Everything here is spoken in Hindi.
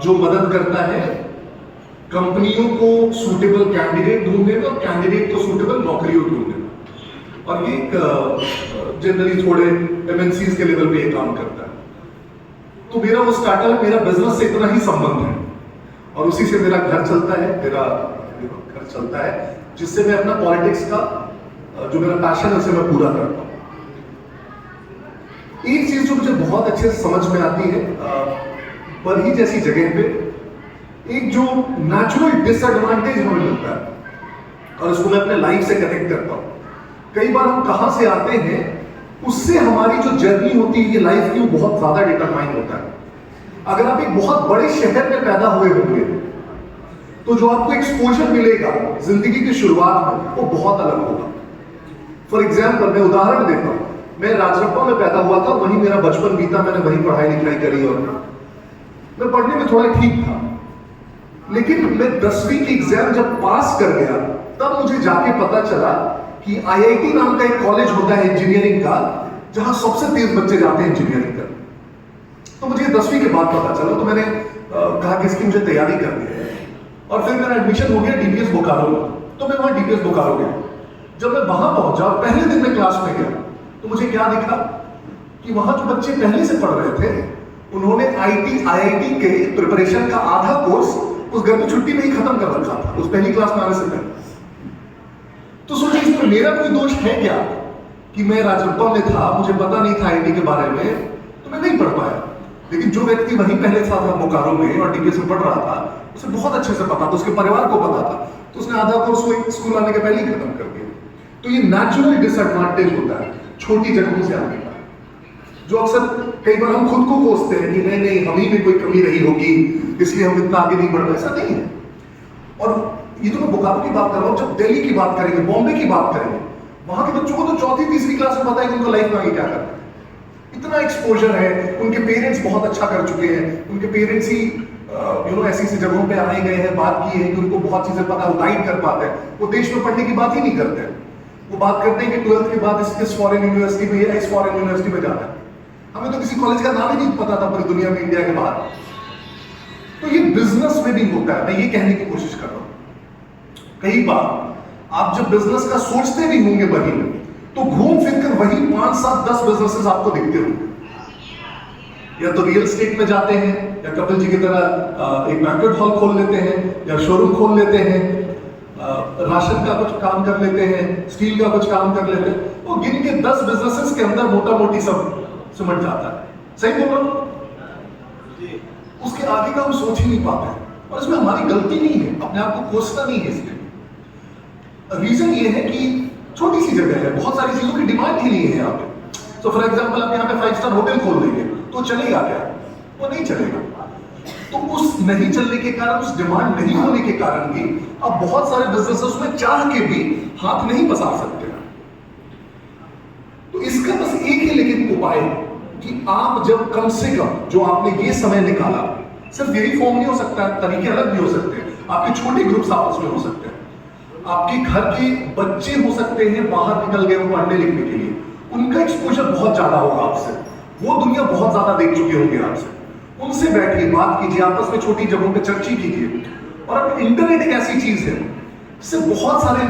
जो मदद करता है कंपनियों को सूटेबल कैंडिडेट ढूंढने में और कैंडिडेट को सूटेबल नौकरियों ढूंढने में। और ये जनरली थोड़े एमएनसीज के लेवल पे ये काम करता है। तो मेरा वो स्टार्टअप, मेरा बिजनेस से इतना ही संबंध है और उसी से मेरा घर चलता है, मेरा घर चलता है, जिससे मैं अपना पॉलिटिक्स का जो मेरा पैशन है उसे मैं पूरा करता हूँ। एक चीज जो मुझे बहुत अच्छे से समझ में आती है, बरही जैसी जगह पे एक जो नेचुरल डिसएडवांटेज हमें मिलता है और इसको मैं अपने लाइफ से कनेक्ट करता हूं। कई बार हम कहां से आते हैं उससे हमारी जो जर्नी होती है ये लाइफ की, वो बहुत ज्यादा डिटरमाइन होता है। अगर आप एक बहुत बड़े शहर में पैदा हुए होंगे तो जो आपको एक्सपोजर मिलेगा जिंदगी की शुरुआत में वो बहुत अलग होगा। फॉर एग्जाम्पल मैं उदाहरण देता हूं, मैं राजरप्पा में पैदा हुआ था, वहीं मेरा बचपन बीता, मैंने वहीं पढ़ाई लिखाई करी और मैं पढ़ने में थोड़ा ठीक था। लेकिन मैं 10वीं की एग्जाम जब पास कर गया तब मुझे जाके पता चला कि आईआईटी नाम का एक कॉलेज होता है इंजीनियरिंग का, जहां सबसे तेज बच्चे जाते हैं इंजीनियरिंग कर। तो मुझे 10वीं के बाद पता चला, तो मैंने कहा कि इसकी मुझे तैयारी करनी है और फिर मेरा एडमिशन हो गया डीपीएस बोकारो में। तो मैं वहां डीपीएस बोकारो गया। जब मैं वहां पहुंचा, पहले दिन में क्लास में गया तो मुझे क्या दिखा कि वहां जो बच्चे पहले से पढ़ रहे थे उन्होंने आईआईटी के प्रिपरेशन का आधा कोर्स उस गर्मी छुट्टी में ही खत्म कर रखा था, उस पहली क्लास में आने से पहले। तो सोचिए इसमें मेरा कोई दोष है क्या कि मैं राजरप्पा में था, मुझे पता नहीं था आईआईटी के बारे में, तो मैं नहीं पढ़ पाया। लेकिन जो व्यक्ति वहीं पहले था बोकारो में और डीपीएस में पढ़ रहा था, उसे बहुत अच्छे से पता था, उसके परिवार को पता था, तो उसने आधा कोर्स को स्कूल आने के पहले ही खत्म कर दिया। तो ये नेचुरल डिसएडवांटेज होता है छोटी जगहों से आने का, जो अक्सर कई बार हम खुद को कोसते हैं कि नहीं हम ही में कोई कमी रही होगी इसलिए हम इतना आगे नहीं बढ़ रहे। ऐसा नहीं है। और ये तो मैं बोकारो की बात कर रहा हूं, जब दिल्ली की बात करेंगे, बॉम्बे की बात करेंगे, वहां के बच्चों को तो चौथी तीसरी क्लास में पता है कि उनको लाइफ में आगे क्या करना है। इतना एक्सपोजर है, उनके पेरेंट्स बहुत अच्छा कर चुके हैं, उनके पेरेंट्स ही ऐसी जगहों पे आए गए हैं, बात की है कि उनको बहुत चीजें पता, वो गाइड कर पाते हैं। वो देश में पढ़ने की बात ही नहीं करते, वो बात करते हैं कि 12th के बाद इस फॉरेन यूनिवर्सिटी में या इस फॉरेन यूनिवर्सिटी में जाना है। हमें तो किसी कॉलेज का नाम ही नहीं पता था पूरी दुनिया में, इंडिया के बाहर। तो ये बिजनेस में भी होता है, मैं ये कहने की कोशिश कर रहा हूं। कई बार आप जब बिजनेस का सोचते भी होंगे वही में, तो घूम फिर कर वही 5, 7, 10 बिजनेसेस आपको दिखते होंगे। या तो रियल एस्टेट में जाते हैं, या कपिल जी की तरह एक बैंक्वेट हॉल खोल लेते हैं, या शोरूम खोल लेते हैं, राशन का कुछ काम कर लेते हैं, स्टील का कुछ काम कर लेते हैं। वो गिन के 10 बिजनेसेस के अंदर मोटा मोटी सब सिमट जाता है। सही बोल रहा हूं? उसके आगे का हम सोच ही नहीं पाते हैं और इसमें हमारी गलती नहीं है, अपने आप को कोसना नहीं है। इसमें रीजन ये है कि छोटी सी जगह है, बहुत सारी चीजों की डिमांड ही नहीं है यहाँ पे। तो फॉर एग्जांपल आप यहाँ पे 5 स्टार होटल खोल देंगे तो चलेगा क्या? वो नहीं चलेगा। तो उस नहीं चलने के कारण, उस डिमांड नहीं होने के कारण भी अब बहुत सारे बिजनेसेस में चाह के भी हाथ नहीं पसार सकते। तो इसका बस एक ही लेकिन उपाय है कि आप जब कम से कम जो आपने ये समय निकाला, सिर्फ यही फॉर्म नहीं हो सकता, तरीके अलग भी हो सकते हैं, आपके छोटे ग्रुप्स आपस में हो सकते हैं, आपके घर के बच्चे हो सकते हैं बाहर निकल गए हो पढ़ने लिखने के लिए, उनका एक्सपोजर बहुत ज्यादा होगा आपसे, वो दुनिया बहुत ज्यादा देख चुके होंगे आपसे। उनसे बैठिए, बात कीजिए, आपस में छोटी जगहों पर चर्चा कीजिए। और अब इंटरनेट एक ऐसी चीज है जिससे बहुत सारे